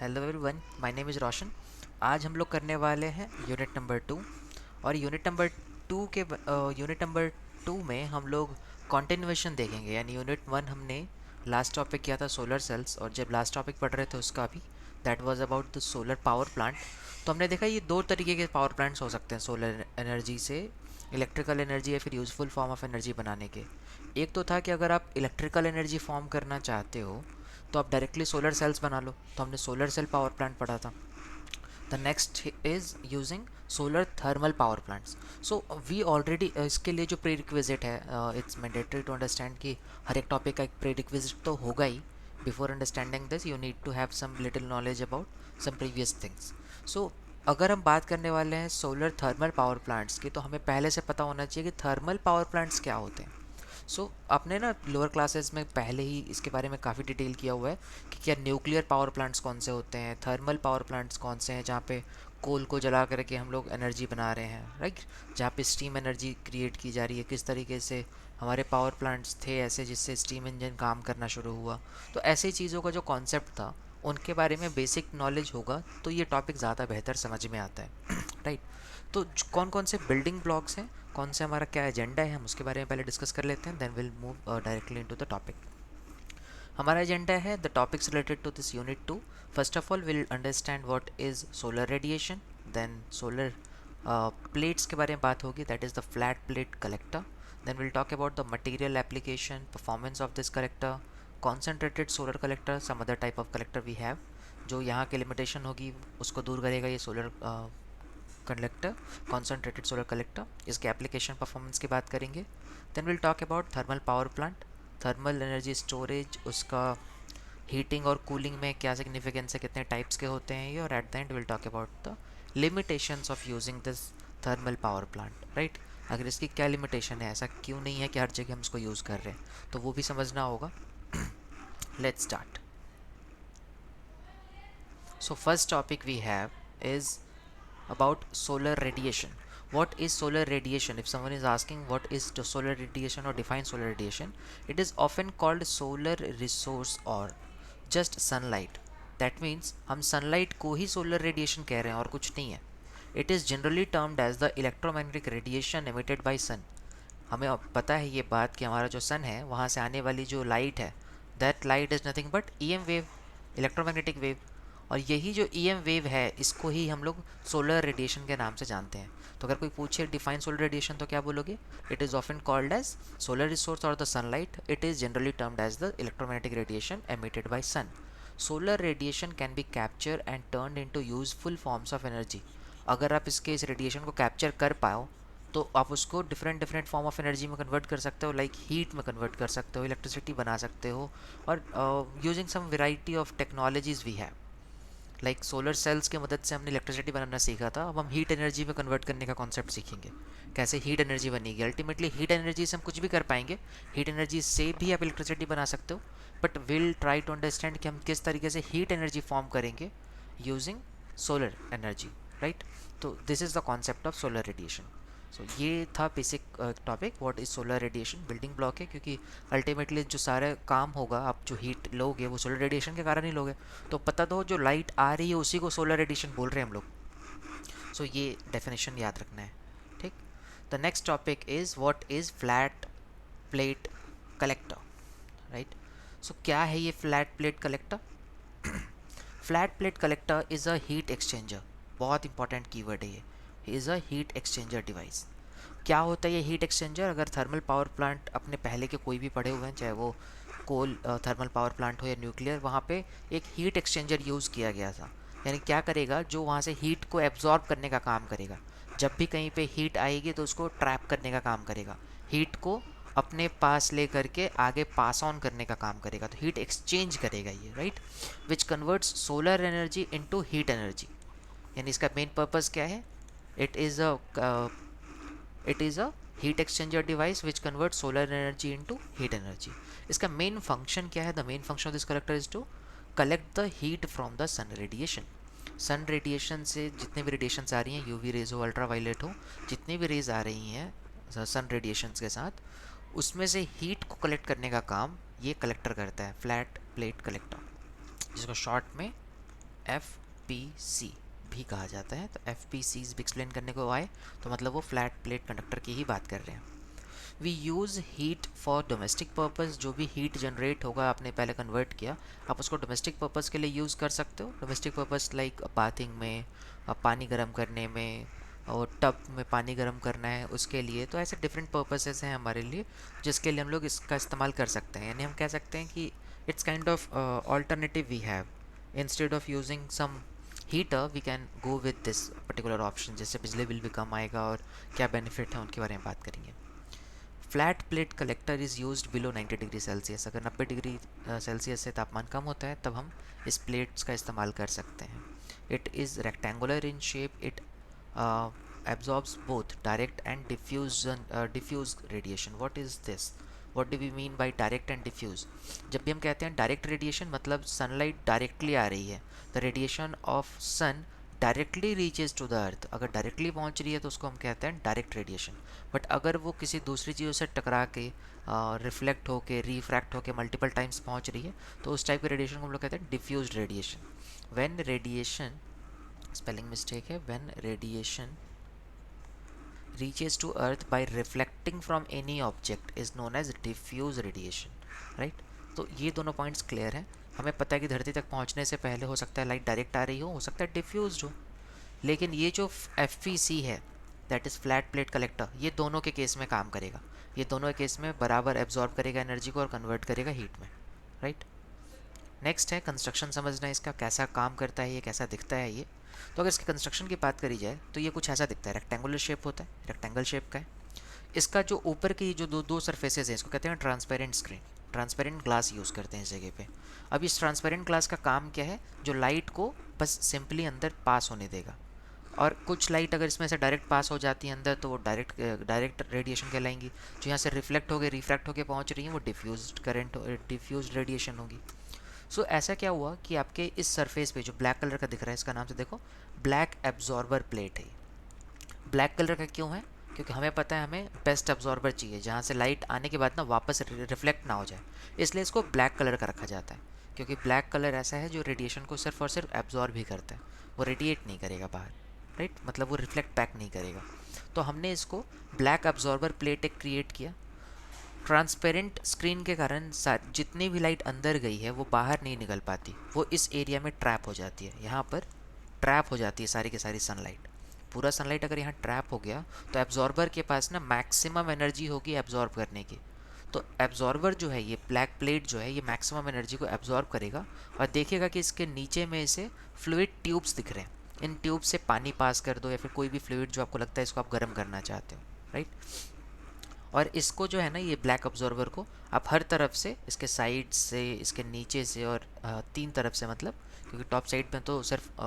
Hello everyone, my name is Roshan. आज हम लोग करने वाले हैं यूनिट नंबर 2। और यूनिट नंबर 2 में हम लोग कॉन्टिन्यूएशन देखेंगे। यानी यूनिट 1 हमने लास्ट टॉपिक किया था सोलर सेल्स, और जब लास्ट टॉपिक पढ़ रहे थे उसका भी that was about the solar power plant. तो हमने देखा ये दो तरीके के पावर प्लांट्स हो सकते हैं सोलर एनर्जी से इलेक्ट्रिकल एनर्जी या फिर यूज़फुल फॉर्म ऑफ एनर्जी बनाने के। एक तो था कि अगर आप इलेक्ट्रिकल एनर्जी फॉर्म करना चाहते हो तो आप डायरेक्टली सोलर सेल्स बना लो, तो हमने सोलर सेल पावर प्लांट पढ़ा था। The next is using solar thermal power plants. So we already इसके लिए जो प्री रिक्विजिट है, इट्स मैंडेटरी टू अंडरस्टैंड कि हर एक टॉपिक का एक प्री रिक्विजिट तो होगा ही। Before understanding this you need to have some little knowledge about some previous things. So अगर हम बात करने वाले हैं सोलर थर्मल पावर प्लांट्स की, तो हमें पहले से पता होना चाहिए कि थर्मल पावर प्लांट्स क्या होते हैं। आपने ना लोअर क्लासेस में पहले ही इसके बारे में काफ़ी डिटेल किया हुआ है कि क्या न्यूक्लियर पावर प्लांट्स कौन से होते हैं, थर्मल पावर प्लांट्स कौन से हैं जहाँ पे कोल को जला करके हम लोग एनर्जी बना रहे हैं, राइट। जहाँ पे स्टीम एनर्जी क्रिएट की जा रही है, किस तरीके से हमारे पावर प्लांट्स थे ऐसे जिससे स्टीम इंजन काम करना शुरू हुआ। तो ऐसी चीज़ों का जो कॉन्सेप्ट था उनके बारे में बेसिक नॉलेज होगा तो ये टॉपिक ज़्यादा बेहतर समझ में आता है राइट। तो कौन कौन से बिल्डिंग ब्लॉक्स हैं, कौन से हमारा क्या एजेंडा है, हम उसके बारे में पहले डिस्कस कर लेते हैं, then will move directly into the topic. हमारा एजेंडा है the topics related to this unit 2। First of all will understand what is solar radiation, then solar plates के बारे में बात होगी, that is the flat plate collector. Then will talk about the material application, performance of this collector, concentrated solar collector, some other type of collector we have. जो यहाँ की limitation होगी उसको दूर करेगा ये solar collector, concentrated solar collector. इसके application performance की बात करेंगे। Then will talk about thermal power plant, thermal energy storage, उसका हीटिंग और कूलिंग में क्या सिग्निफिकेंस है, कितने टाइप्स के होते हैं ये, और at the end will talk about the limitations of using this thermal power plant, right. अगर इसकी क्या लिमिटेशन है, ऐसा क्यों नहीं है कि हर जगह हम इसको यूज़ कर रहे हैं, तो वो भी समझना होगा। Let's start. So first topic we have is about solar radiation. What is solar radiation? If someone is asking what is solar radiation or define solar radiation, it is often called solar resource or just sunlight. That means हम sunlight को ही solar radiation कह रहे हैं और कुछ नहीं है। It is generally termed as the electromagnetic radiation emitted by sun. हमें अब पता है ये बात कि हमारा जो सन है वहाँ से आने वाली जो लाइट है, that light is nothing but EM wave, electromagnetic wave. और यही जो ईएम वेव है इसको ही हम लोग सोलर रेडिएशन के नाम से जानते हैं। तो अगर कोई पूछे डिफाइन सोलर रेडिएशन तो क्या बोलोगे? It is often called as solar resource और the sunlight. It is generally termed as the electromagnetic radiation emitted by sun. Solar radiation can be capture and turn into useful forms of energy. अगर आप इस radiation को capture कर पाओ तो आप उसको different different form of energy में कन्वर्ट कर सकते हो, लाइक हीट में कन्वर्ट कर सकते हो, इलेक्ट्रिसिटी बना सकते हो। और using some variety of technologies we have, like solar cells की मदद से हमने इलेक्ट्रिसिटी बनाना सीखा था, अब हम हीट एनर्जी में कन्वर्ट करने का कॉन्सेप्ट सीखेंगे, कैसे हीट एनर्जी बनेगी। अल्टीमेटली हीट एनर्जी से हम कुछ भी कर पाएंगे, हीट एनर्जी से भी आप इलेक्ट्रिसिटी बना सकते हो, but will try to understand कि हम किस तरीके से हीट एनर्जी फॉर्म करेंगे यूजिंग सोलर एनर्जी, राइट। तो this is the concept of solar radiation. So ये था basic topic, what is solar radiation. Building block है क्योंकि अल्टीमेटली जो सारा काम होगा, आप जो हीट लोगे वो सोलर रेडिएशन के कारण ही लोगे। तो पता तो जो लाइट आ रही है उसी को सोलर रेडिएशन बोल रहे हैं हम लोग। सो ये डेफिनेशन याद रखना है, ठीक। The next topic is what is flat plate collector, right. So क्या है ये flat plate collector? Flat plate collector is a heat exchanger. बहुत इंपॉर्टेंट कीवर्ड है ये, is a heat exchanger device. क्या होता है ये हीट एक्सचेंजर? अगर थर्मल पावर प्लांट अपने पहले के कोई भी पढ़े हुए हैं, चाहे वो कोल थर्मल पावर प्लांट हो या न्यूक्लियर, वहाँ पे एक हीट एक्सचेंजर यूज़ किया गया था। यानी क्या करेगा, जो वहाँ से हीट को एब्जॉर्ब करने का काम करेगा। जब भी कहीं पे हीट आएगी तो उसको ट्रैप करने का काम करेगा, हीट को अपने पास ले करके आगे पास ऑन करने का काम करेगा। तो हीट एक्सचेंज करेगा ये, right, which converts solar energy into heat energy. यानी इसका मेन पर्पस क्या है? It is a it is a heat exchanger device which converts solar energy into heat energy. इसका main function क्या है? The main function of this collector is to collect the heat from the sun radiation. Sun radiation से जितने भी radiations आ रही हैं, UV rays हो, ultraviolet हो, जितनी भी रेज आ रही हैं सन रेडिएशंस के साथ, उसमें से हीट को कलेक्ट करने का काम ये कलेक्टर करता है, फ्लैट प्लेट कलेक्टर, जिसको शॉर्ट में FPC भी कहा जाता है। तो FPCs भी एक्सप्लेन करने को आए तो मतलब वो फ्लैट प्लेट कंडक्टर की ही बात कर रहे हैं। We use heat for domestic purpose, जो भी हीट जनरेट होगा आपने पहले कन्वर्ट किया, आप उसको डोमेस्टिक पर्पज़ के लिए यूज़ कर सकते हो। डोमेस्टिक पर्पज़ लाइक बाथिंग में, पानी गर्म करने में, और टब में पानी गर्म करना है उसके लिए। तो ऐसे डिफरेंट पर्पसेस हैं हमारे लिए जिसके लिए हम लोग इसका इस्तेमाल कर सकते हैं। यानी हम कह सकते हैं कि it's kind of alternative we have, instead of using some heater we can go with this particular option. जैसे बिजली बिल भी कम आएगा और क्या बेनिफिट है उनके बारे में बात करेंगे। Flat plate collector is used below 90 degree Celsius. अगर 90 डिग्री सेल्सियस से तापमान कम होता है तब हम इस प्लेट्स का इस्तेमाल कर सकते हैं। It is rectangular in shape, it absorbs both direct and diffuse radiation. What is this? What do we mean by direct and diffuse? जब भी हम कहते हैं डायरेक्ट रेडिएशन मतलब सनलाइट डायरेक्टली आ रही है, the radiation of sun directly reaches to the earth. अगर डायरेक्टली पहुंच रही है तो उसको हम कहते हैं डायरेक्ट रेडिएशन। बट अगर वो किसी दूसरी चीज़ों से टकरा के रिफ्लेक्ट होके रिफ्रैक्ट होके मल्टीपल टाइम्स पहुंच रही है तो उस टाइप के रेडिएशन को हम लोग कहते हैं diffused radiation. When radiation, spelling mistake है, when radiation reaches to earth by reflecting from any object is known as diffuse radiation, right? तो ये दोनों पॉइंट्स क्लियर हैं। हमें पता है कि धरती तक पहुंचने से पहले हो सकता है लाइट डायरेक्ट आ रही हो सकता है डिफ्यूज्ड हो। लेकिन ये जो FPC है, that is flat plate collector, ये दोनों के केस में काम करेगा। ये दोनों के केस में बराबर एब्जॉर्ब करेगा एनर्जी को और कन्वर्ट करेगा हीट में, राइट? नेक्स्ट है कंस्ट्रक्शन समझना, इसका कैसा काम करता है, ये कैसा दिखता है ये। तो अगर इसके कंस्ट्रक्शन की बात करी जाए तो ये कुछ ऐसा दिखता है, रेक्टेंगुलर शेप होता है, रेक्टेंगल शेप का है। इसका जो ऊपर की जो दो सरफेसेज हैं इसको कहते हैं transparent screen, transparent glass use करते हैं इस जगह पे। अब इस ट्रांसपेरेंट ग्लास का काम क्या है, जो लाइट को बस सिंपली अंदर पास होने देगा। और कुछ लाइट अगर इसमें से डायरेक्ट पास हो जाती है अंदर तो वो डायरेक्ट रेडिएशन कहलाएंगी। जो यहाँ से रिफ्लेक्ट हो गए रिफ्रैक्ट होकर पहुँच रही हैं वो डिफ्यूज्ड करंट, डिफ्यूज्ड रेडिएशन होगी। सो ऐसा क्या हुआ कि आपके इस सरफेस पे जो ब्लैक कलर का दिख रहा है, इसका नाम से देखो ब्लैक एब्जॉर्बर प्लेट है। ब्लैक कलर का क्यों है? क्योंकि हमें पता है हमें बेस्ट एब्जॉर्बर चाहिए जहाँ से लाइट आने के बाद ना वापस रिफ्लेक्ट ना हो जाए, इसलिए इसको ब्लैक कलर का रखा जाता है। क्योंकि ब्लैक कलर ऐसा है जो रेडिएशन को सिर्फ और सिर्फ एब्जॉर्ब ही करता है, वो रेडिएट नहीं करेगा बाहर, राइट? मतलब वो रिफ्लेक्ट बैक नहीं करेगा। तो हमने इसको ब्लैक एब्जॉर्बर प्लेट एक क्रिएट किया। ट्रांसपेरेंट स्क्रीन के कारण जितनी भी लाइट अंदर गई है वो बाहर नहीं निकल पाती, वो इस एरिया में ट्रैप हो जाती है। यहाँ पर ट्रैप हो जाती है सारी की सारी सनलाइट। पूरा सनलाइट अगर यहाँ ट्रैप हो गया तो एब्जॉर्बर के पास ना मैक्सिमम एनर्जी होगी एब्जॉर्ब करने की। तो एब्जॉर्बर जो है, ये ब्लैक प्लेट जो है, ये मैक्सिमम एनर्जी को एब्जॉर्ब करेगा और देखिएगा कि इसके नीचे में इसे फ्लूइड ट्यूब्स दिख रहे हैं। इन ट्यूब से पानी पास कर दो या फिर कोई भी फ्लूइड जो आपको लगता है इसको आप गर्म करना चाहते हो, राइट? और इसको जो है ना, ये ब्लैक ऑब्जर्वर को आप हर तरफ से, इसके साइड से, इसके नीचे से और तीन तरफ से, मतलब क्योंकि टॉप साइड में तो सिर्फ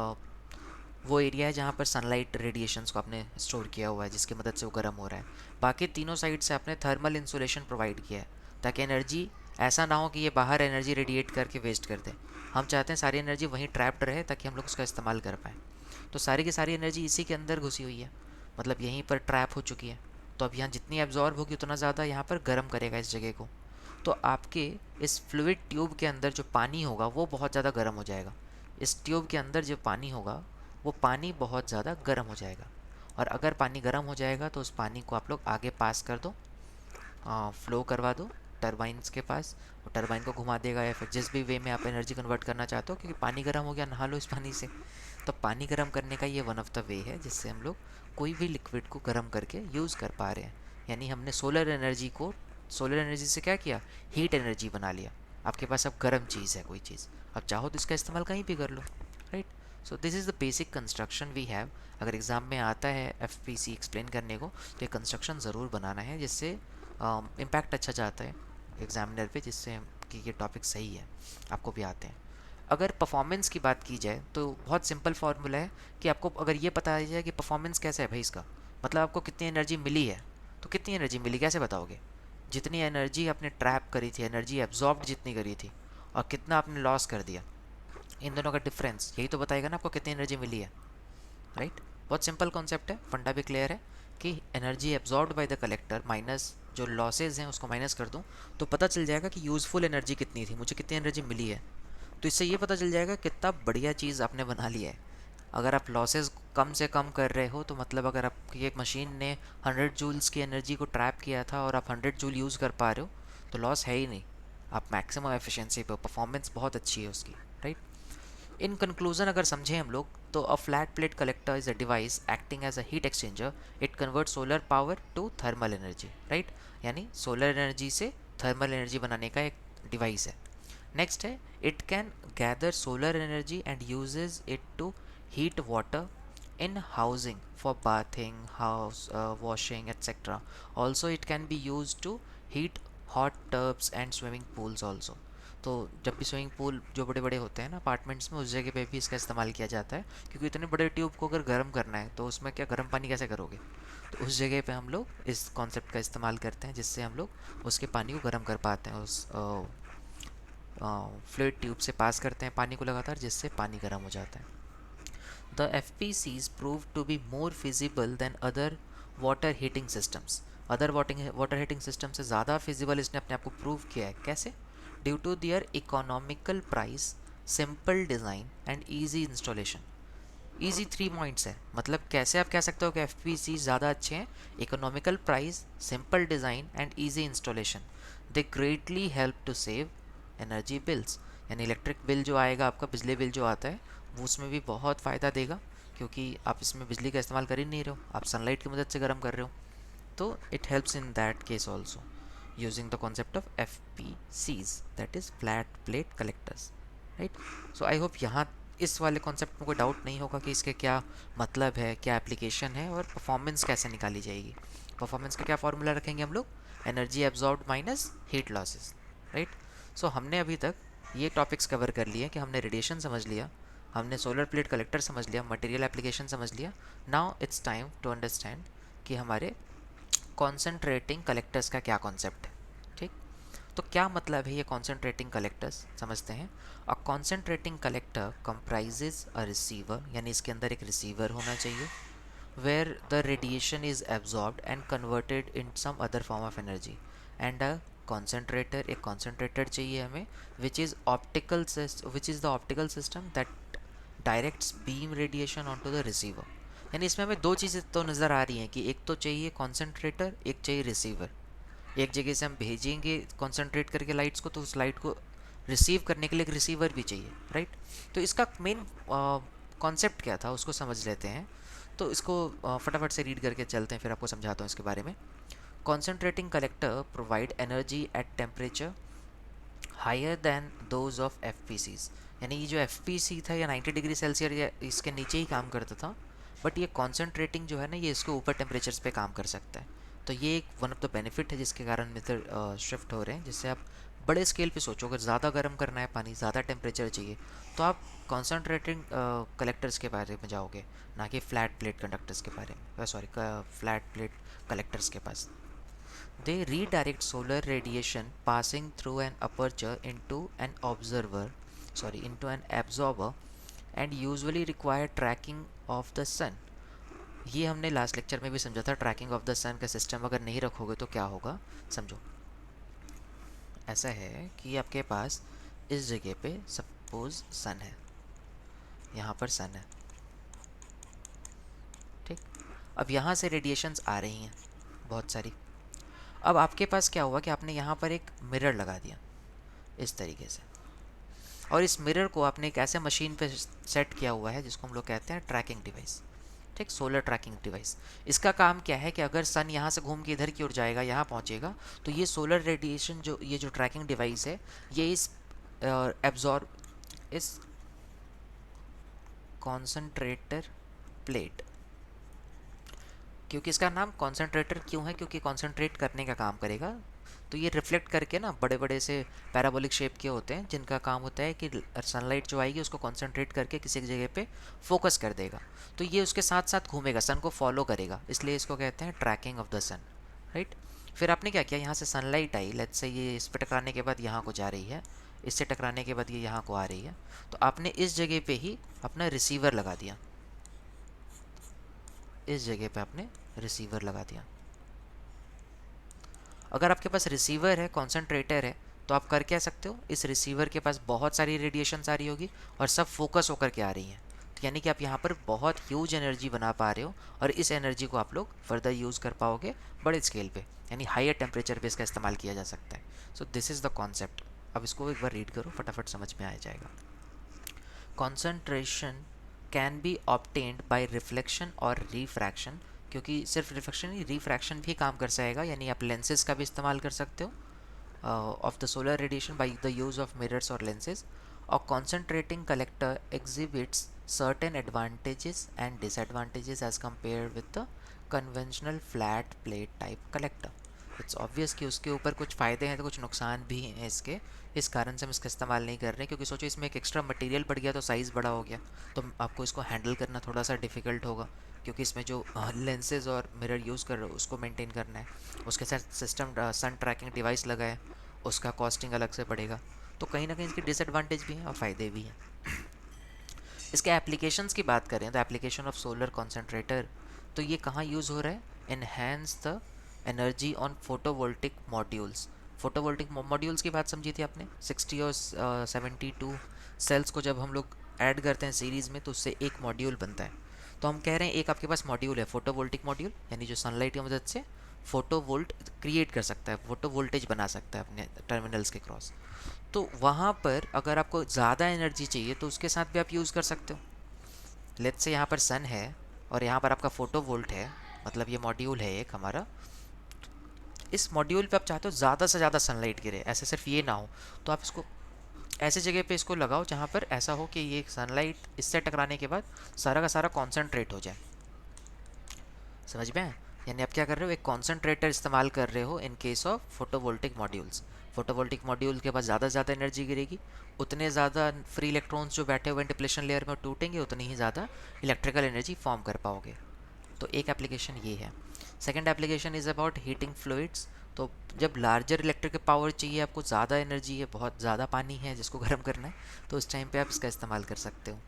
वो एरिया है जहाँ पर सनलाइट रेडिएशंस को आपने स्टोर किया हुआ है जिसकी मदद से वो गर्म हो रहा है। बाकी तीनों साइड से आपने थर्मल इंसुलेशन प्रोवाइड किया है ताकि एनर्जी ऐसा ना हो कि ये बाहर एनर्जी रेडिएट करके वेस्ट कर दे। हम चाहते हैं सारी एनर्जी वहीं ट्रैप्ड रहे ताकि हम लोग उसका इस्तेमाल कर पाएँ। तो सारी की सारी एनर्जी इसी के अंदर घुसी हुई है, मतलब यहीं पर ट्रैप हो चुकी है। तो अब यहाँ जितनी एब्जॉर्ब होगी उतना ज़्यादा यहाँ पर गर्म करेगा इस जगह को। तो आपके इस फ्लूइड ट्यूब के अंदर जो पानी होगा वो बहुत ज़्यादा गर्म हो जाएगा। इस ट्यूब के अंदर जो पानी होगा वो पानी बहुत ज़्यादा गर्म हो जाएगा। और अगर पानी गर्म हो जाएगा तो उस पानी को आप लोग आगे पास कर दो, फ्लो करवा दो टरबाइन्स के पास, वो टरबाइन को घुमा देगा या फिर जिस भी वे में आप एनर्जी कन्वर्ट करना चाहते हो। क्योंकि पानी गर्म हो गया, नहा लो इस पानी से। तो पानी गर्म करने का ये वन ऑफ द वे है जिससे हम लोग कोई भी लिक्विड को गर्म करके यूज़ कर पा रहे हैं। यानी हमने सोलर एनर्जी को, सोलर एनर्जी से क्या किया, हीट एनर्जी बना लिया। आपके पास अब गर्म चीज़ है कोई चीज़, अब चाहो तो इसका इस्तेमाल कहीं भी कर लो, right? So this is the basic construction we have. अगर एग्ज़ाम में आता है FPC एक्सप्लेन करने को तो ये कंस्ट्रक्शन ज़रूर बनाना है जिससे इम्पैक्ट अच्छा जाता है एग्जामिनर पे, जिससे कि ये टॉपिक सही है, आपको भी आते हैं। अगर परफॉर्मेंस की बात की जाए तो बहुत सिंपल फार्मूला है कि आपको अगर ये पता जाए कि परफॉर्मेंस कैसा है भाई इसका, मतलब आपको कितनी एनर्जी मिली है, तो कितनी एनर्जी मिली कैसे बताओगे? जितनी एनर्जी आपने ट्रैप करी थी, एनर्जी एब्जॉर्ब्ड जितनी करी थी, और कितना आपने लॉस कर दिया, इन दोनों का डिफरेंस यही तो बताएगा ना आपको कितनी एनर्जी मिली है, राइट? बहुत सिंपल कॉन्सेप्ट है, फंडा भी क्लियर है कि energy absorbed by the collector minus जो लॉसेज हैं उसको माइनस कर दूं तो पता चल जाएगा कि यूज़फुल एनर्जी कितनी थी, मुझे कितनी एनर्जी मिली है। तो इससे ये पता चल जाएगा कितना बढ़िया चीज़ आपने बना लिया है। अगर आप लॉसेस कम से कम कर रहे हो तो मतलब अगर आपकी एक मशीन ने 100 जूल्स की एनर्जी को ट्रैप किया था और आप 100 जूल यूज़ कर पा रहे हो तो लॉस है ही नहीं। आप मैक्सिमम एफिशिएंसी पे, परफॉर्मेंस बहुत अच्छी है उसकी, राइट। इन कंक्लूजन अगर समझें हम लोग तो a flat plate collector is a device acting as a heat exchanger. It convert solar power to thermal energy, right. यानी सोलर एनर्जी से थर्मल एनर्जी बनाने का एक डिवाइस है। नेक्स्ट है, it can gather solar energy and uses it to heat water in housing for bathing, house washing, etc. Also it can be used to heat hot tubs and swimming pools also. तो जब भी swimming pool जो बड़े बड़े होते हैं ना apartments में, उस जगह पे भी इसका इस्तेमाल किया जाता है, क्योंकि इतने बड़े ट्यूब को अगर गर्म करना है तो उसमें क्या गर्म पानी कैसे करोगे। तो उस जगह पे हम लोग इस कॉन्सेप्ट का इस्तेमाल करते हैं जिससे हम लोग उसके पानी को गर्म कर पाते हैं, उस फ्लूइड ट्यूब से पास करते हैं पानी को लगातार, जिससे पानी गर्म हो जाता है। The FPCs proved to be more feasible than other water heating systems. Other water heating system से ज़्यादा फिजिबल इसने अपने आप को प्रूव किया है। कैसे? Due to their economical price, simple design and easy installation. Easy 3 points है, मतलब कैसे आप कह सकते हो कि एफ ज़्यादा अच्छे हैं? Economical price, simple design and easy installation. They greatly help to save energy bills. यानी इलेक्ट्रिक बिल जो आएगा आपका, बिजली बिल जो आता है, वो उसमें भी बहुत फ़ायदा देगा, क्योंकि आप इसमें बिजली का इस्तेमाल कर ही नहीं रहे हो, आप सनलाइट की मदद से गर्म कर रहे हो। तो it helps in that case also using the concept of FPCs, that is flat plate collectors, right. So I hope यहाँ इस वाले कॉन्सेप्ट में कोई डाउट नहीं होगा कि इसके क्या मतलब है, क्या एप्लीकेशन है और परफॉर्मेंस कैसे निकाली जाएगी। परफॉर्मेंस का क्या फॉर्मूला रखेंगे हम लोग? Energy absorbed minus heat losses, right. So हमने अभी तक ये टॉपिक्स कवर कर लिए कि हमने रेडिएशन समझ लिया, हमने सोलर प्लेट कलेक्टर समझ लिया, मटेरियल एप्लीकेशन समझ लिया। Now it's time to understand कि हमारे कॉन्सेंट्रेटिंग कलेक्टर्स का क्या कॉन्सेप्ट है, ठीक। तो क्या मतलब है ये कॉन्सेंट्रेटिंग कलेक्टर्स, समझते हैं। A concentrating collector comprises a receiver, यानी इसके अंदर एक रिसीवर होना चाहिए, where the radiation is absorbed and converted in some other form of energy, and a concentrator, एक कॉन्सेंट्रेटर चाहिए हमें, which is the optical system that directs beam radiation on to the receiver. यानी इसमें हमें दो चीज़ें तो नज़र आ रही हैं कि एक तो चाहिए कॉन्सेंट्रेटर, एक चाहिए रिसीवर। एक जगह से हम भेजेंगे कॉन्सेंट्रेट करके लाइट्स को, तो उस लाइट को रिसीव करने के लिए एक रिसीवर भी चाहिए, राइट। तो इसका मेन कॉन्सेप्ट क्या था उसको समझ लेते हैं। तो इसको फटाफट से रीड करके चलते हैं, फिर आपको समझाता हूँ इसके बारे में। Concentrating collector provide energy at temperature higher than those of FPCs। यानी ये जो FPC था, या 90 डिग्री सेल्सियस या इसके नीचे ही काम करता था, बट ये कॉन्सेंट्रेटिंग जो है ना, ये इसके ऊपर टेम्परेचर्स पे काम कर सकता है। तो ये एक वन ऑफ द बेनिफिट है जिसके कारण मेथड शिफ्ट हो रहे हैं, जिससे आप बड़े स्केल पे सोचो, अगर ज़्यादा गर्म करना है पानी, ज़्यादा टेम्परेचर चाहिए, तो आप कॉन्सेंट्रेटिंग कलेक्टर्स के बारे में जाओगे, ना कि फ्लैट प्लेट कंडक्टर्स के बारे में, सॉरी फ्लैट प्लेट कलेक्टर्स के पास। They redirect solar radiation passing through an aperture into an absorber, and usually require tracking of the sun. ये हमने लास्ट लेक्चर में भी समझा था, ट्रैकिंग ऑफ द सन का सिस्टम अगर नहीं रखोगे तो क्या होगा, समझो। ऐसा है कि आपके पास इस जगह पे सपोज सन है, यहाँ पर सन है, ठीक। अब यहाँ से रेडिएशंस आ रही हैं बहुत सारी। अब आपके पास क्या हुआ कि आपने यहाँ पर एक मिरर लगा दिया इस तरीके से, और इस मिरर को आपने एक ऐसे मशीन पे सेट किया हुआ है जिसको हम लोग कहते हैं ट्रैकिंग डिवाइस, ठीक, सोलर ट्रैकिंग डिवाइस। इसका काम क्या है कि अगर सन यहाँ से घूम के इधर की ओर जाएगा, यहाँ पहुँचेगा, तो ये सोलर रेडिएशन जो ये जो ट्रैकिंग डिवाइस है, ये इस एब्जॉर्ब इस कॉन्सेंट्रेटर प्लेट, क्योंकि इसका नाम कॉन्सेंट्रेटर क्यों है, क्योंकि कॉन्सेंट्रेट करने का काम करेगा। तो ये रिफ्लेक्ट करके ना बड़े बड़े से पैराबोलिक शेप के होते हैं, जिनका काम होता है कि सनलाइट जो आएगी उसको कॉन्सेंट्रेट करके किसी एक जगह पे फोकस कर देगा। तो ये उसके साथ साथ घूमेगा, सन को फॉलो करेगा, इसलिए इसको कहते हैं tracking of the sun, right. फिर आपने क्या किया, यहाँ से सनलाइट आई, लेट्स से ये इस पर टकराने के बाद यहाँ को जा रही है, इससे टकराने के बाद ये यहाँ को आ रही है, तो आपने इस जगह पे ही अपना रिसीवर लगा दिया, इस जगह पे आपने रिसीवर लगा दिया। अगर आपके पास रिसीवर है, कॉन्सेंट्रेटर है, तो आप कर क्या सकते हो, इस रिसीवर के पास बहुत सारी रेडिएशन आ रही होगी और सब फोकस होकर के आ रही हैं, तो यानी कि आप यहाँ पर बहुत ह्यूज एनर्जी बना पा रहे हो और इस एनर्जी को आप लोग फर्दर यूज़ कर पाओगे बड़े स्केल पे, यानी हायर टेम्परेचर पे इसका इस्तेमाल किया जा सकता है। सो दिस इज़ द कॉन्सेप्ट। अब इसको एक बार रीड करो, फटाफट समझ में आ जाएगा। Concentration can be obtained by reflection और रिफ्रैक्शन, क्योंकि सिर्फ रिफ्लेक्शन ही, रिफ्रैक्शन भी काम कर जाएगा, यानी आप लेंसेज का भी इस्तेमाल कर सकते हो of the solar radiation by the use of mirrors or lenses. A concentrating collector exhibits certain advantages and disadvantages as compared with the conventional flat plate type collector. It's obvious कि उसके ऊपर कुछ फ़ायदे हैं तो कुछ नुकसान भी हैं इसके, इस कारण से हम इसका इस्तेमाल नहीं कर रहे, क्योंकि सोचो इसमें एक एक्स्ट्रा मटेरियल बढ़ गया तो साइज़ बड़ा हो गया, तो आपको इसको हैंडल करना थोड़ा सा डिफ़िकल्ट होगा, क्योंकि इसमें जो लेंसेज और मिरर यूज़ कर रहे हो उसको मेंटेन करना है, उसके साथ सिस्टम सन ट्रैकिंग डिवाइस लगा है, उसका कॉस्टिंग अलग से पड़ेगा, तो कहीं ना कहीं इसके डिसएडवांटेज भी हैं और फ़ायदे भी हैं। इसके एप्लीकेशंस की बात करें तो एप्लीकेशन ऑफ सोलर कॉन्सेंट्रेटर, तो ये कहाँ यूज़ हो रहा है, enhance the energy on photovoltaic modules. Photovoltaic modules की बात समझी थी आपने, 60 और 72 सेल्स को जब हम लोग ऐड करते हैं सीरीज़ में तो उससे एक मॉड्यूल बनता है। तो हम कह रहे हैं एक आपके पास मॉड्यूल है फोटोवोल्टिक मॉड्यूल, यानी जो सनलाइट की मदद से फोटो वोल्ट क्रिएट कर सकता है, फोटो वोल्टेज बना सकता है अपने टर्मिनल्स के क्रॉस। तो वहाँ पर अगर आपको ज़्यादा एनर्जी चाहिए तो उसके साथ भी आप यूज़ कर सकते हो। लेट्स से यहाँ पर सन है और यहाँ पर आपका फोटो वोल्ट है, मतलब ये मॉड्यूल है एक हमारा, इस मॉड्यूल पे आप चाहते हो ज़्यादा से ज़्यादा सनलाइट गिरे, ऐसे सिर्फ ये ना हो, तो आप इसको ऐसे जगह पे इसको लगाओ जहाँ पर ऐसा हो कि ये सनलाइट इससे टकराने के बाद सारा का सारा कॉन्सेंट्रेट हो जाए। समझ में आया? यानी आप क्या कर रहे हो, एक कॉन्सेंट्रेटर इस्तेमाल कर रहे हो in case of photovoltaic modules. Photovoltaic module के पास ज़्यादा से ज़्यादा एनर्जी गिरेगी, उतने ज़्यादा फ्री इलेक्ट्रॉन्स जो बैठे हुए हैं डिप्लेशन लेयर में टूटेंगे, उतनी ही ज़्यादा इलेक्ट्रिकल एनर्जी फॉर्म कर पाओगे। तो एक एप्लीकेशन ये है। Second application is about heating fluids. तो जब लार्जर इलेक्ट्रिक पावर चाहिए, आपको ज़्यादा एनर्जी है, बहुत ज़्यादा पानी है जिसको गर्म करना है, तो उस टाइम पे आप इसका इस्तेमाल कर सकते हो।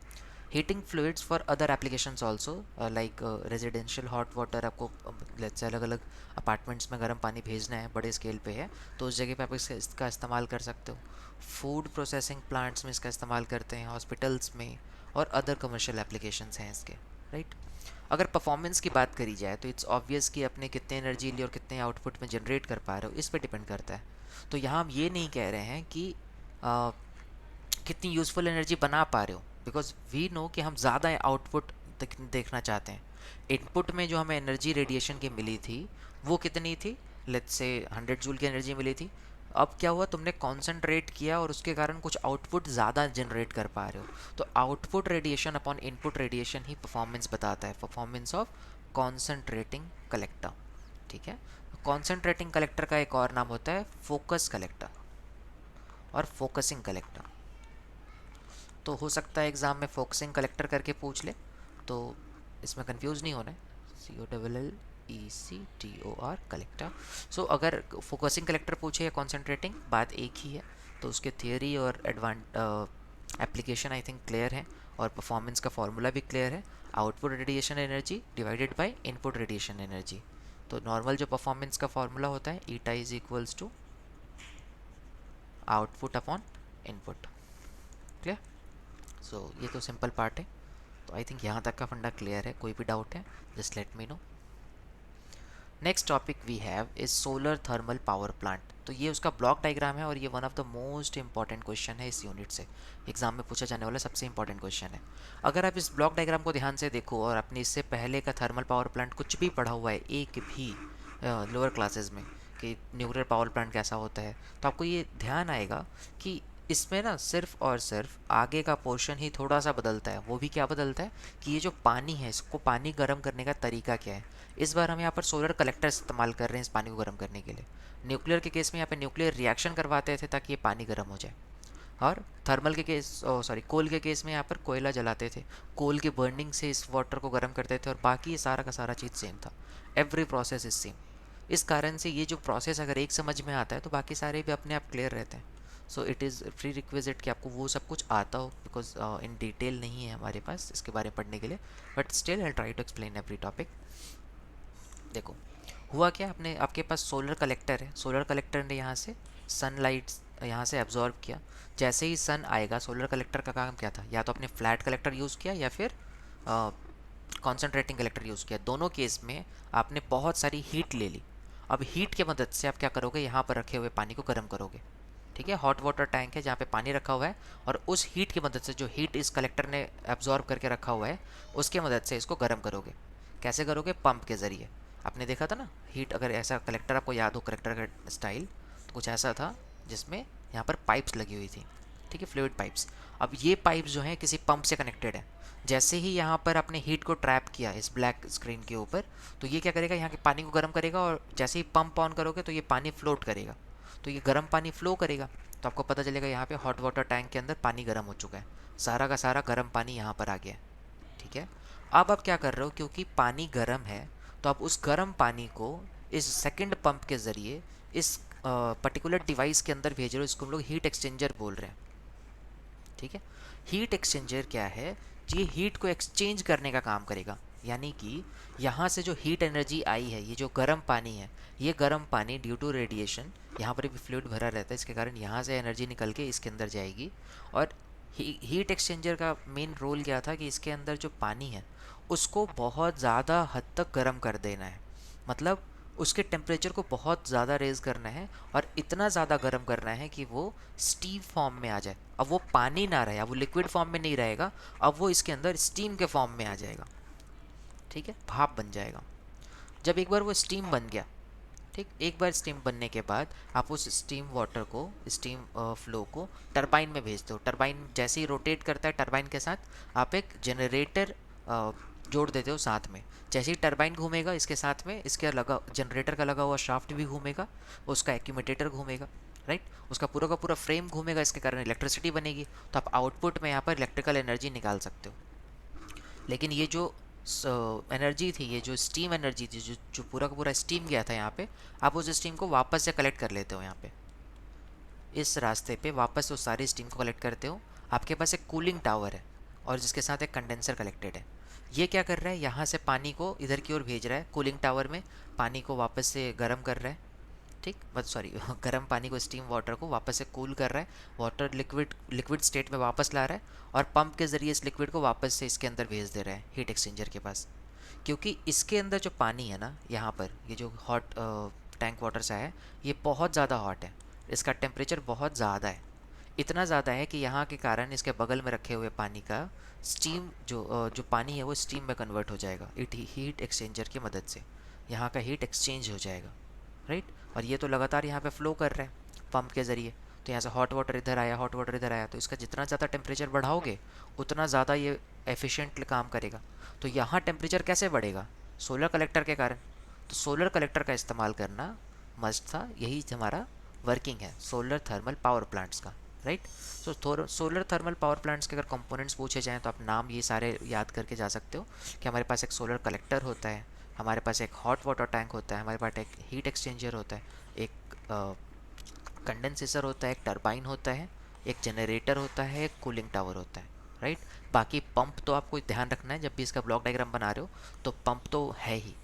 Heating fluids for other applications also, like residential hot water, आपको लेट्स से अलग अलग अपार्टमेंट्स में गर्म पानी भेजना है, बड़े स्केल पे है, तो उस जगह पे आप इसका इस्तेमाल कर सकते हो। फूड प्रोसेसिंग प्लांट्स में इसका इस्तेमाल करते हैं, हॉस्पिटल्स में, और अदर कमर्शियल एप्लीकेशंस हैं इसके, राइट। अगर परफॉर्मेंस की बात करी जाए तो इट्स ऑब्वियस कि अपने कितने एनर्जी ली और कितने आउटपुट में जनरेट कर पा रहे हो इस पर डिपेंड करता है। तो यहाँ हम ये नहीं कह रहे हैं कि कितनी यूज़फुल एनर्जी बना पा रहे हो, बिकॉज वी नो कि हम ज़्यादा आउटपुट देखना चाहते हैं। इनपुट में जो हमें एनर्जी रेडिएशन की मिली थी वो कितनी थी, लेट्स से 100 जूल की एनर्जी मिली थी। अब क्या हुआ, तुमने कॉन्सेंट्रेट किया और उसके कारण कुछ आउटपुट ज़्यादा जनरेट कर पा रहे हो, तो output radiation upon input radiation ही परफॉर्मेंस बताता है, परफॉर्मेंस ऑफ कॉन्सेंट्रेटिंग कलेक्टर। ठीक है, कॉन्सेंट्रेटिंग कलेक्टर का एक और नाम होता है फोकस कलेक्टर और फोकसिंग कलेक्टर। तो हो सकता है एग्ज़ाम में फोकसिंग कलेक्टर करके पूछ ले, तो इसमें कंफ्यूज नहीं होना है, COLLECTOR कलेक्टर। सो अगर फोकसिंग कलेक्टर पूछे या कॉन्सेंट्रेटिंग, बात एक ही है, तो उसके थियोरी और एप्लीकेशन आई थिंक क्लियर है, और परफॉर्मेंस का फॉर्मूला भी क्लियर है, output radiation energy divided by input radiation energy. तो नॉर्मल जो परफॉर्मेंस का फॉर्मूला होता है, eta is equals to output upon input. Clear? So ये तो सिंपल पार्ट है। तो आई थिंक यहाँ तक का फंडा क्लियर है, कोई भी डाउट है just let me know. Next topic we have is solar thermal power plant. तो ये उसका ब्लॉक डायग्राम है और ये one of the most important question है इस यूनिट से, एग्जाम में पूछा जाने वाला सबसे इंपॉर्टेंट क्वेश्चन है। अगर आप इस ब्लॉक डायग्राम को ध्यान से देखो और अपने इससे पहले का थर्मल पावर प्लांट कुछ भी पढ़ा हुआ है एक भी लोअर क्लासेस में कि न्यूक्लियर पावर प्लांट कैसा होता है, तो आपको ये ध्यान आएगा कि इसमें ना सिर्फ और सिर्फ आगे का पोर्शन ही थोड़ा सा बदलता है। वो भी क्या बदलता है कि ये जो पानी है, इसको पानी गर्म करने का तरीका क्या है। इस बार हम यहाँ पर सोलर कलेक्टर इस्तेमाल कर रहे हैं इस पानी को गर्म करने के लिए। न्यूक्लियर के केस में यहाँ पे न्यूक्लियर रिएक्शन करवाते थे ताकि ये पानी गर्म हो जाए, और थर्मल के केस कोल के केस में यहाँ पर कोयला जलाते थे, कोल के बर्निंग से इस वाटर को गर्म करते थे, और बाकी ये सारा का सारा चीज़ सेम था। Every process is same. इस कारण से ये जो प्रोसेस अगर एक समझ में आता है तो बाकी सारे भी अपने आप क्लियर रहते हैं। So it is pre requisite कि आपको वो सब कुछ आता हो, बिकॉज इन डिटेल नहीं है हमारे पास इसके बारे में पढ़ने के लिए, but still I try to explain every topic. देखो हुआ क्या, आपने आपके पास सोलर कलेक्टर है, सोलर कलेक्टर ने यहाँ से सनलाइट यहाँ से एब्जॉर्ब किया। जैसे ही सन आएगा, सोलर कलेक्टर का काम क्या था, या तो आपने फ्लैट कलेक्टर यूज़ किया या फिर कॉन्सेंट्रेटिंग कलेक्टर यूज़ किया। दोनों केस में आपने बहुत सारी हीट ले ली। अब हीट की मदद से आप क्या करोगे, यहाँ पर रखे हुए पानी को गर्म करोगे। ठीक है, हॉट वाटर टैंक है जहाँ पे पानी रखा हुआ है, और उस हीट की मदद से, जो हीट इस कलेक्टर ने एब्जॉर्ब करके रखा हुआ है, उसके मदद से इसको गर्म करोगे। कैसे करोगे, पंप के ज़रिए। आपने देखा था ना हीट, अगर ऐसा कलेक्टर आपको याद हो, कलेक्टर का स्टाइल तो कुछ ऐसा था जिसमें यहाँ पर पाइप्स लगी हुई थी। ठीक है, फ्लूइड पाइप्स। अब ये पाइप्स जो हैं किसी पंप से कनेक्टेड है। जैसे ही यहाँ पर आपने हीट को ट्रैप किया इस ब्लैक स्क्रीन के ऊपर, तो ये क्या करेगा, यहाँ के पानी को गर्म करेगा, और जैसे ही पंप ऑन करोगे तो ये पानी फ्लोट करेगा, तो ये गर्म पानी फ्लो करेगा। तो आपको पता चलेगा यहाँ पे हॉट वाटर टैंक के अंदर पानी गर्म हो चुका है, सारा का सारा गर्म पानी यहाँ पर आ गया है। ठीक है, अब आप क्या कर रहे हो, क्योंकि पानी गर्म है, तो आप उस गर्म पानी को इस सेकंड पंप के ज़रिए इस पर्टिकुलर डिवाइस के अंदर भेज रहे हो। इसको हम लोग हीट एक्सचेंजर बोल रहे हैं। ठीक है, हीट एक्सचेंजर क्या है, ये हीट को एक्सचेंज करने का काम करेगा। यानी कि यहाँ से जो हीट एनर्जी आई है, ये जो गर्म पानी है, ये गर्म पानी ड्यू टू रेडिएशन, यहाँ पर भी फ्लूइड भरा रहता है, इसके कारण यहाँ से एनर्जी निकल के इसके अंदर जाएगी। और हीट एक्सचेंजर का मेन रोल क्या था कि इसके अंदर जो पानी है उसको बहुत ज़्यादा हद तक गर्म कर देना है। मतलब उसके टेम्परेचर को बहुत ज़्यादा रेज़ करना है, और इतना ज़्यादा गर्म करना है कि वो स्टीम फॉर्म में आ जाए। अब वो पानी ना रहे, अब वो लिक्विड फॉर्म में नहीं रहेगा, अब वो इसके अंदर स्टीम के फॉर्म में आ जाएगा। ठीक है, भाप बन जाएगा। जब एक बार वो स्टीम बन गया, ठीक, एक बार स्टीम बनने के बाद आप उस स्टीम वाटर को, स्टीम फ्लो को टरबाइन में भेजते हो। टरबाइन जैसे ही रोटेट करता है, टरबाइन के साथ आप एक जनरेटर जोड़ देते हो साथ में। जैसे ही टरबाइन घूमेगा, इसके साथ में इसके लगा जनरेटर का लगा हुआ शाफ्ट भी घूमेगा, उसका एक्यूमुलेटर घूमेगा, राइट, उसका पूरा का पूरा फ्रेम घूमेगा, इसके कारण इलेक्ट्रिसिटी बनेगी। तो आप आउटपुट में यहाँ पर इलेक्ट्रिकल एनर्जी निकाल सकते हो। लेकिन ये जो एनर्जी थी, ये जो स्टीम एनर्जी थी, जो जो पूरा का पूरा स्टीम गया था यहाँ पे, आप उस स्टीम को वापस से कलेक्ट कर लेते हो। यहाँ पे इस रास्ते पे वापस उस सारी स्टीम को कलेक्ट करते हो। आपके पास एक कूलिंग टावर है, और जिसके साथ एक कंडेंसर कलेक्टेड है। ये क्या कर रहा है, यहाँ से पानी को इधर की ओर भेज रहा है, कूलिंग टावर में पानी को वापस से गर्म कर रहा है। ठीक, बस सॉरी गर्म पानी को, स्टीम वाटर को वापस से कूल कर रहा है, वाटर लिक्विड स्टेट में वापस ला रहा है, और पंप के ज़रिए इस लिक्विड को वापस से इसके अंदर भेज दे रहा है हीट एक्सचेंजर के पास। क्योंकि इसके अंदर जो पानी है ना, यहाँ पर ये जो हॉट टैंक वाटर सा है, ये बहुत ज़्यादा हॉट है, इसका टेम्परेचर बहुत ज़्यादा है। इतना ज़्यादा है कि यहाँ के कारण इसके बगल में रखे हुए पानी का स्टीम, जो पानी है वो स्टीम में कन्वर्ट हो जाएगा हीट एक्सचेंजर की मदद से। यहाँ का हीट एक्सचेंज हो जाएगा, राइट। और ये तो लगातार यहाँ पे फ्लो कर रहा है पंप के ज़रिए। तो यहाँ से हॉट वाटर इधर आया, हॉट वाटर इधर आया, तो इसका जितना ज़्यादा टेम्परेचर बढ़ाओगे उतना ज़्यादा ये एफिशिएंट काम करेगा। तो यहाँ टेम्परेचर कैसे बढ़ेगा, सोलर कलेक्टर के कारण। तो सोलर कलेक्टर का इस्तेमाल करना मस्ट था, यही हमारा वर्किंग है सोलर थर्मल पावर प्लांट्स का, राइट। सो सोलर थर्मल पावर प्लांट्स के अगर कंपोनेंट्स पूछे जाएँ तो आप नाम ये सारे याद करके जा सकते हो कि हमारे पास एक सोलर कलेक्टर होता है, हमारे पास एक हॉट वाटर टैंक होता है, हमारे पास एक हीट एक्सचेंजर होता है, एक कंडेंसेटर होता है, एक टरबाइन होता है, एक जनरेटर होता है, एक कूलिंग टावर होता है, राइट। बाकी पंप तो आपको ध्यान रखना है, जब भी इसका ब्लॉक डायग्राम बना रहे हो तो पंप तो है ही,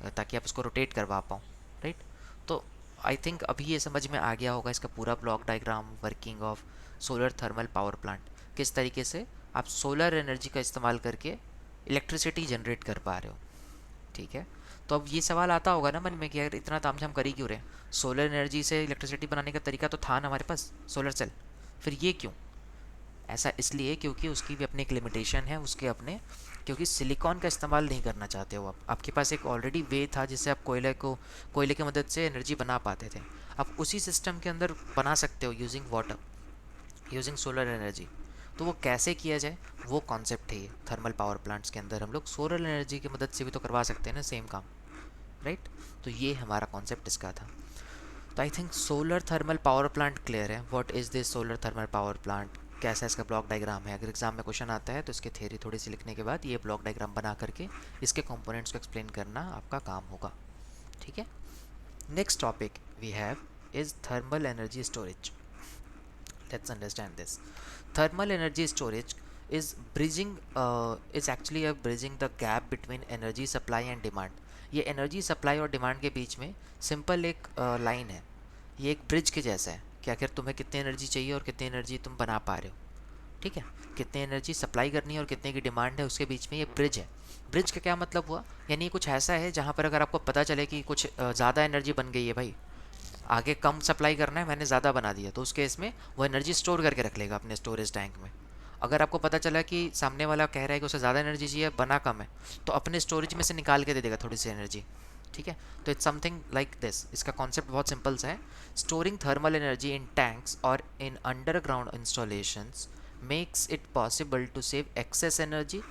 ताकि आप इसको रोटेट करवा पाओ, राइट। तो आई थिंक अभी ये समझ में आ गया होगा इसका पूरा block diagram, working of solar thermal power plant, किस तरीके से आप सोलर एनर्जी का इस्तेमाल करके इलेक्ट्रिसिटी जनरेट कर पा रहे हो। ठीक है, तो अब ये सवाल आता होगा ना मन में कि यार इतना तामझाम कर ही क्यों रहे हैं, सोलर एनर्जी से इलेक्ट्रिसिटी बनाने का तरीका तो था ना हमारे पास, सोलर सेल, फिर ये क्यों। ऐसा इसलिए क्योंकि उसकी भी अपनी एक लिमिटेशन है, उसके अपने, क्योंकि सिलिकॉन का इस्तेमाल नहीं करना चाहते हो आप। आपके पास एक ऑलरेडी वे था जिससे आप कोयले की मदद से एनर्जी बना पाते थे। आप उसी सिस्टम के अंदर बना सकते हो using water, using solar energy. तो वो कैसे किया जाए, वो कॉन्सेप्ट है ये थर्मल पावर प्लांट्स के अंदर। हम लोग सोलर एनर्जी की मदद से भी तो करवा सकते हैं ना सेम काम, राइट। तो ये हमारा कॉन्सेप्ट इसका था। तो I think solar thermal power plant clear है। What is this solar thermal power plant, कैसा इसका ब्लॉक डायग्राम है। अगर एग्जाम में क्वेश्चन आता है तो इसकी थ्योरी थोड़ी सी लिखने के बाद ये ब्लॉक डायग्राम बना करके इसके कंपोनेंट्स को एक्सप्लेन करना आपका काम होगा, ठीक है। Next topic we have is thermal energy storage. Let's understand this. Thermal energy storage is actually a bridging the gap between energy supply and demand. ये energy supply और demand के बीच में सिंपल एक लाइन है, ये एक ब्रिज के जैसा है। कि आखिर तुम्हें कितनी एनर्जी चाहिए और कितनी एनर्जी तुम बना पा रहे हो, ठीक है। कितनी एनर्जी सप्लाई करनी है और कितने की डिमांड है, उसके बीच में ये ब्रिज है। ब्रिज का क्या मतलब हुआ, यानी कुछ ऐसा है जहाँ पर अगर आपको पता चले कि कुछ ज़्यादा एनर्जी बन गई है भाई, आगे कम सप्लाई करना है, मैंने ज़्यादा बना दिया, तो उस केस में वो एनर्जी स्टोर करके रख लेगा अपने स्टोरेज टैंक में। अगर आपको पता चला कि सामने वाला कह रहा है कि उसे ज़्यादा एनर्जी चाहिए, बना कम है, तो अपने स्टोरेज में से निकाल के दे देगा थोड़ी सी एनर्जी, ठीक है। तो इट्स समथिंग लाइक दिस। इसका कॉन्सेप्ट बहुत सिंपल सा है। Storing thermal energy in tanks और in underground installations makes it possible to save excess energy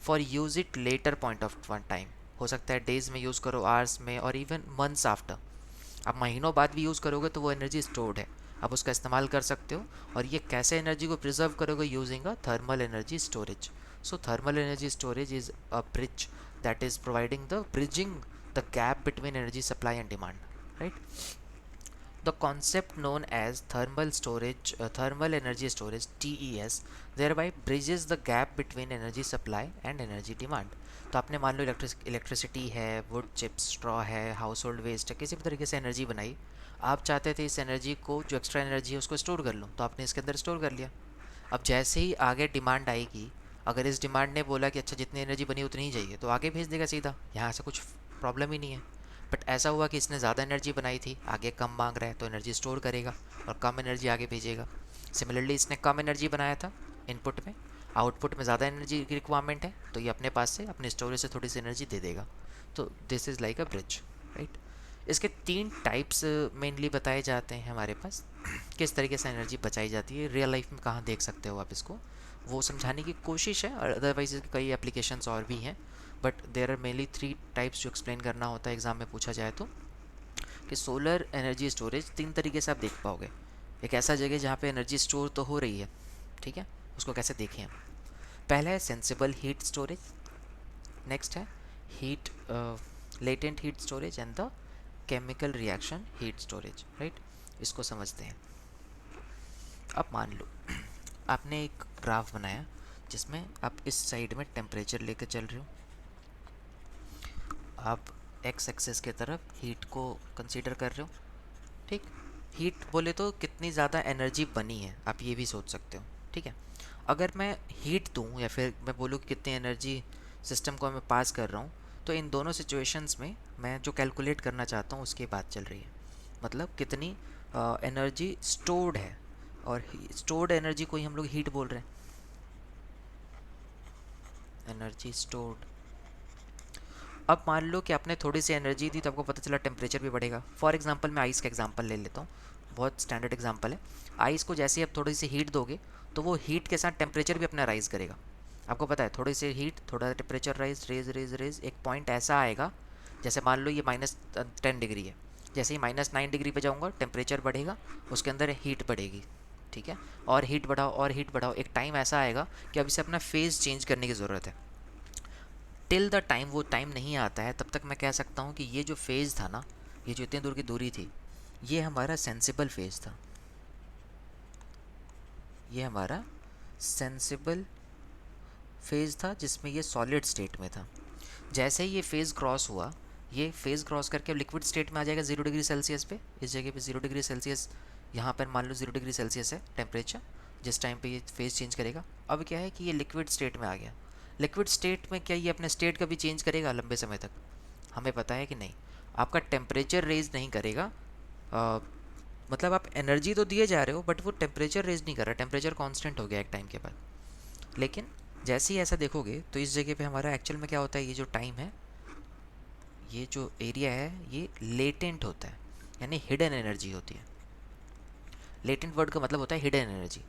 for use it later point of one time. हो सकता है डेज में यूज़ करो, आवर्स में, और इवन मंथ्स आफ्टर। आप महीनों बाद भी यूज़ करोगे तो वो एनर्जी स्टोर्ड है, आप उसका इस्तेमाल कर सकते हो। और ये कैसे एनर्जी को प्रिजर्व करोगे, using a thermal energy storage. So thermal energy storage is a bridge that is providing the bridging the gap between energy supply and demand, right? The concept known as thermal storage, thermal energy storage, TES, thereby bridges the gap between energy supply and energy demand. तो आपने मान लो electricity है, would chips, straw है, house hold waste है, किसी भी तरीके से एनर्जी बनाई, आप चाहते थे इस एनर्जी को, जो एक्स्ट्रा एनर्जी है उसको स्टोर कर लूँ, तो आपने इसके अंदर स्टोर कर लिया। अब जैसे ही आगे डिमांड आएगी, अगर इस डिमांड ने बोला कि अच्छा जितनी एनर्जी बनी उतनी ही चाहिए, तो आगे भेज देगा सीधा, यहाँ से कुछ प्रॉब्लम ही नहीं है। बट ऐसा हुआ कि इसने ज़्यादा एनर्जी बनाई थी, आगे कम मांग रहा है, तो एनर्जी स्टोर करेगा और कम एनर्जी आगे भेजेगा। सिमिलरली इसने कम एनर्जी बनाया था इनपुट में, आउटपुट में ज़्यादा एनर्जी की रिक्वायरमेंट है, तो ये अपने पास से अपने स्टोरेज से थोड़ी सी एनर्जी दे देगा। तो this is like a bridge, right. इसके 3 टाइप्स मेनली बताए जाते हैं हमारे पास। किस तरीके से एनर्जी बचाई जाती है, रियल लाइफ में कहाँ देख सकते हो आप इसको, वो समझाने की कोशिश है। और अदरवाइज इसके कई एप्लीकेशंस और भी हैं, but there are mainly 3 types जो एक्सप्लेन करना होता है एग्जाम में पूछा जाए तो। कि सोलर एनर्जी स्टोरेज 3 तरीके से आप देख पाओगे। एक ऐसा जगह जहाँ पे एनर्जी स्टोर तो हो रही है, ठीक है, उसको कैसे देखें हम। पहला है सेंसिबल हीट स्टोरेज, नेक्स्ट है heat latent heat storage, and the chemical reaction heat storage, right. इसको समझते हैं। अब मान लो आपने एक ग्राफ बनाया जिसमें आप इस साइड में टेम्परेचर लेकर चल रहे हो, आप एक्स एक्सेस की तरफ हीट को कंसीडर कर रहे हो, ठीक। हीट बोले तो कितनी ज़्यादा एनर्जी बनी है, आप ये भी सोच सकते हो, ठीक है। अगर मैं हीट दूँ या फिर मैं बोलूँ कि कितनी एनर्जी सिस्टम को मैं पास कर रहा हूँ, तो इन दोनों सिचुएशंस में मैं जो कैलकुलेट करना चाहता हूँ उसकी बात चल रही है। मतलब कितनी एनर्जी स्टोर्ड है, और स्टोर्ड एनर्जी को ही हम लोग हीट बोल रहे हैं, एनर्जी स्टोर्ड। अब मान लो कि आपने थोड़ी सी एनर्जी दी तो आपको पता चला टेम्परेचर भी बढ़ेगा। फॉर एग्जांपल मैं आइस का एग्जांपल ले लेता हूँ, बहुत स्टैंडर्ड एग्जांपल है। आइस को जैसे ही आप थोड़ी सी हीट दोगे तो वो हीट के साथ टेम्परेचर भी अपना राइज़ करेगा। आपको पता है, थोड़ी सी हीट, थोड़ा temperature rise raise raise raise, एक पॉइंट ऐसा आएगा, जैसे मान लो ये -10 डिग्री है, जैसे ही -9 डिग्री पे जाऊँगा टेम्परेचर बढ़ेगा, उसके अंदर हीट बढ़ेगी, ठीक है। और हीट बढ़ाओ और हीट बढ़ाओ, एक टाइम ऐसा आएगा कि अब इसे अपना फेज़ चेंज करने की ज़रूरत है। टिल द टाइम वो टाइम नहीं आता है, तब तक मैं कह सकता हूँ कि ये जो फेज़ था ना, ये जो इतनी दूर की दूरी थी, ये हमारा सेंसिबल फेज़ था, ये हमारा सेंसिबल फेज़ था जिसमें ये सॉलिड स्टेट में था। जैसे ही ये फेज़ क्रॉस हुआ, ये फेज़ क्रॉस करके अब लिक्विड स्टेट में आ जाएगा 0 डिग्री सेल्सियस पे। इस जगह पे 0 डिग्री सेल्सियस, यहाँ पर मान लो 0 डिग्री सेल्सियस है टेम्परेचर, जिस टाइम पे ये फेज़ चेंज करेगा। अब क्या है कि ये लिक्विड स्टेट में आ गया। लिक्विड स्टेट में क्या ये अपने स्टेट कभी चेंज करेगा लंबे समय तक? हमें पता है कि नहीं। आपका टेम्परेचर रेज नहीं करेगा, मतलब आप एनर्जी तो दिए जा रहे हो बट वो टेम्परेचर रेज नहीं कर रहा, टेम्परेचर कांस्टेंट हो गया एक टाइम के बाद। लेकिन जैसे ही ऐसा देखोगे तो इस जगह पे हमारा एक्चुअल में क्या होता है, ये जो टाइम है, ये जो एरिया है, ये लेटेंट होता है, यानी हिडन एनर्जी होती है। लेटेंट वर्ड का मतलब होता है हिडन एनर्जी।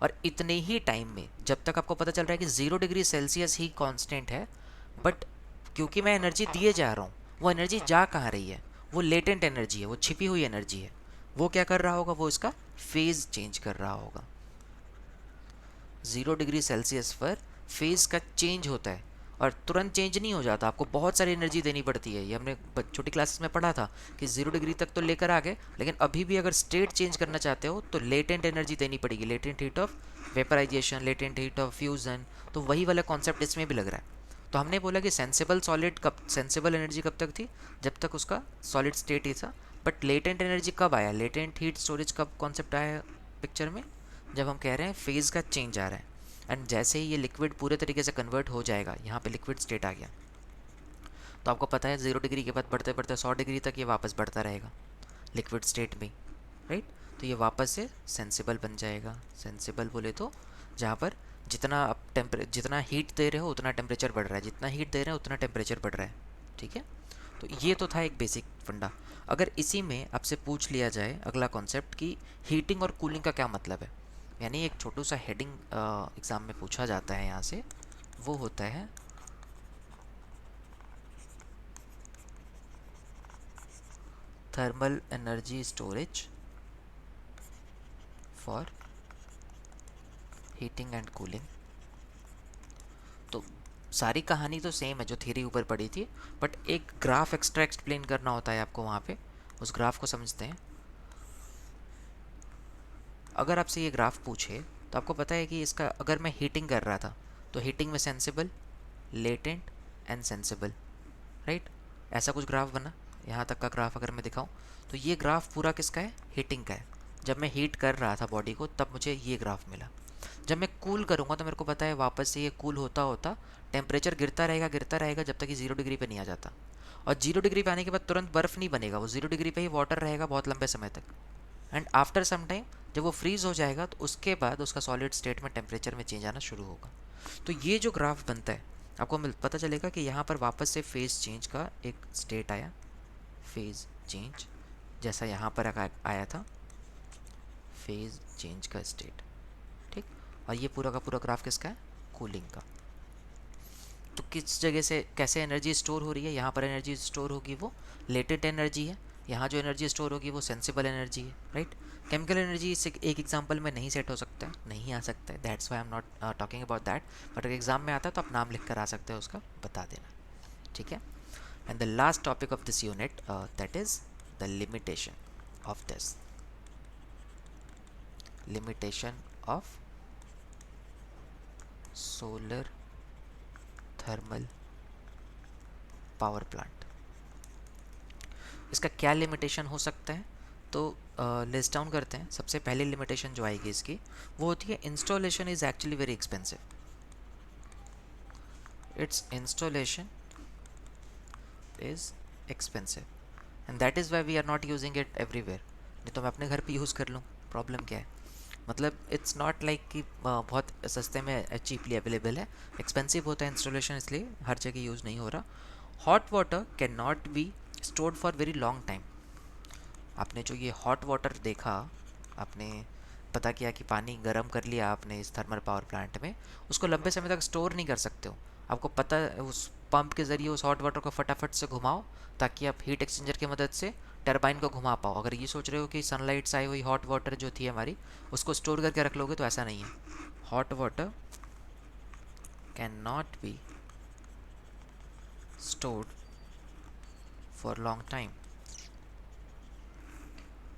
और इतने ही टाइम में, जब तक आपको पता चल रहा है कि 0 डिग्री सेल्सियस ही कांस्टेंट है, बट क्योंकि मैं एनर्जी दिए जा रहा हूँ, वो एनर्जी जा कहाँ रही है, वो लेटेंट एनर्जी है, वो छिपी हुई एनर्जी है। वो क्या कर रहा होगा, वो इसका फेज़ चेंज कर रहा होगा। 0 डिग्री सेल्सियस पर फेज़ का चेंज होता है, और तुरंत चेंज नहीं हो जाता, आपको बहुत सारी एनर्जी देनी पड़ती है। ये हमने छोटी क्लासेस में पढ़ा था कि 0 डिग्री तक तो लेकर आ गए, लेकिन अभी भी अगर स्टेट चेंज करना चाहते हो तो लेटेंट एनर्जी देनी पड़ेगी, latent heat of vaporization, latent heat of fusion. तो वही वाला कॉन्सेप्ट इसमें भी लग रहा है। तो हमने बोला कि सेंसिबल सॉलिड कब, सेंसिबल एनर्जी कब तक थी, जब तक उसका सॉलिड स्टेट ही था। बट लेटेंट एनर्जी कब आया, लेटेंट हीट स्टोरेज कब कॉन्सेप्ट आया पिक्चर में, जब हम कह रहे हैं फेज़ का चेंज आ रहा है, एंड जैसे ही ये लिक्विड पूरे तरीके से कन्वर्ट हो जाएगा, यहाँ पे लिक्विड स्टेट आ गया, तो आपको पता है 0 डिग्री के बाद बढ़ते बढ़ते 100 डिग्री तक ये वापस बढ़ता रहेगा लिक्विड स्टेट में, राइट। तो ये वापस से सेंसिबल बन जाएगा। सेंसिबल बोले तो जहाँ पर जितना आप जितना हीट दे रहे हो उतना टेम्परेचर बढ़ रहा है, जितना हीट दे रहे हो उतना टेम्परेचर बढ़ रहा है, ठीक है। तो ये तो था एक बेसिक फंडा। अगर इसी में आपसे पूछ लिया जाए अगला कॉन्सेप्ट कि हीटिंग और कूलिंग का क्या मतलब है, यानी एक छोटू सा हेडिंग एग्ज़ाम में पूछा जाता है यहाँ से, वो होता है thermal energy storage for heating and cooling. तो सारी कहानी तो सेम है जो थ्योरी ऊपर पड़ी थी, बट एक ग्राफ एक्स्ट्रा एक्सप्लेन करना होता है आपको वहाँ पे, उस ग्राफ को समझते हैं। अगर आपसे ये ग्राफ पूछे तो आपको पता है कि इसका अगर मैं हीटिंग कर रहा था तो हीटिंग में sensible, latent and sensible, right. ऐसा कुछ ग्राफ बना, यहाँ तक का ग्राफ अगर मैं दिखाऊं तो ये ग्राफ पूरा किसका है, हीटिंग का है। जब मैं हीट कर रहा था बॉडी को तब मुझे ये ग्राफ मिला। जब मैं कूल करूँगा तो मेरे को पता है वापस से ये कूल होता होता टेम्परेचर गिरता रहेगा जब तक कि 0 डिग्री पे नहीं आ जाता, और 0 डिग्री पे आने के बाद तुरंत बर्फ़ नहीं बनेगा, वो 0 डिग्री पे ही वाटर रहेगा बहुत लंबे समय तक, एंड आफ्टर सम टाइम जब वो फ्रीज़ हो जाएगा तो उसके बाद उसका सॉलिड स्टेट में टेम्परेचर में चेंज आना शुरू होगा। तो ये जो ग्राफ बनता है आपको पता चलेगा कि यहाँ पर वापस से फेज़ चेंज का एक स्टेट आया, फेज़ चेंज जैसा यहाँ पर आया था, फेज़ चेंज का स्टेट, ठीक। और ये पूरा का पूरा ग्राफ किसका है, कूलिंग का। तो किस जगह से कैसे एनर्जी स्टोर हो रही है, यहाँ पर एनर्जी स्टोर होगी वो लेटेंट एनर्जी है, यहाँ जो एनर्जी स्टोर होगी वो सेंसिबल एनर्जी है, राइट। केमिकल एनर्जी इससे एक एग्जांपल में नहीं सेट हो सकता है, नहीं आ सकता है, that's why I am not talking about that, but अगर एग्जाम में आता है तो आप नाम लिख कर आ सकते हो, उसका बता देना, ठीक है। And the last topic of this unit that is the limitation of this, limitation of solar thermal power plant. इसका क्या लिमिटेशन हो सकता है, तो लिस्ट डाउन करते हैं। सबसे पहली लिमिटेशन जो आएगी इसकी वो होती है installation is actually very expensive, it's installation is expensive and that is why we are not using it everywhere. नहीं तो मैं अपने घर पे यूज़ कर लूँ, प्रॉब्लम क्या है, मतलब इट्स नॉट लाइक कि बहुत सस्ते में चीपली अवेलेबल है, एक्सपेंसिव होता है इंस्टॉलेशन, इसलिए हर जगह यूज़ नहीं हो रहा। Hot water can not be stored for very long time. आपने जो ये हॉट वाटर देखा, आपने पता किया कि पानी गर्म कर लिया आपने इस थर्मल पावर प्लांट में, उसको लंबे समय तक स्टोर नहीं कर सकते हो। आपको पता है उस पंप के ज़रिए उस हॉट वाटर को फटाफट से घुमाओ ताकि आप हीट एक्सचेंजर की मदद से टरबाइन को घुमा पाओ। अगर ये सोच रहे हो कि सनलाइट से आई हुई हॉट वाटर जो थी हमारी उसको स्टोर करके रख लोगे, तो ऐसा नहीं है। Hot water can not be stored for long time.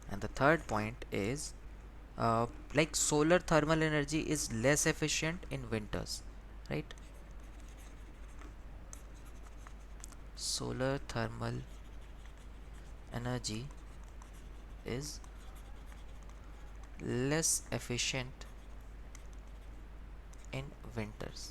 And the third point is like solar thermal energy is less efficient in winters, right? Solar thermal energy is less efficient in winters.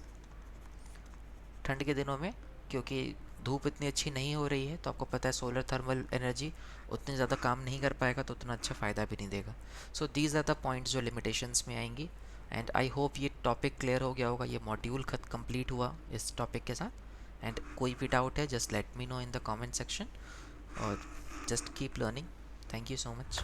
ठंड के दिनों में क्योंकि धूप इतनी अच्छी नहीं हो रही है, तो आपको पता है सोलर थर्मल एनर्जी उतनी ज़्यादा काम नहीं कर पाएगा, तो उतना अच्छा फ़ायदा भी नहीं देगा। So these are the points जो लिमिटेशंस में आएंगी। एंड आई होप ये टॉपिक क्लियर हो गया होगा, ये मॉड्यूल कंप्लीट हुआ इस टॉपिक के साथ। एंड कोई भी डाउट है just let me know in the comment section, और just keep learning. Thank you so much.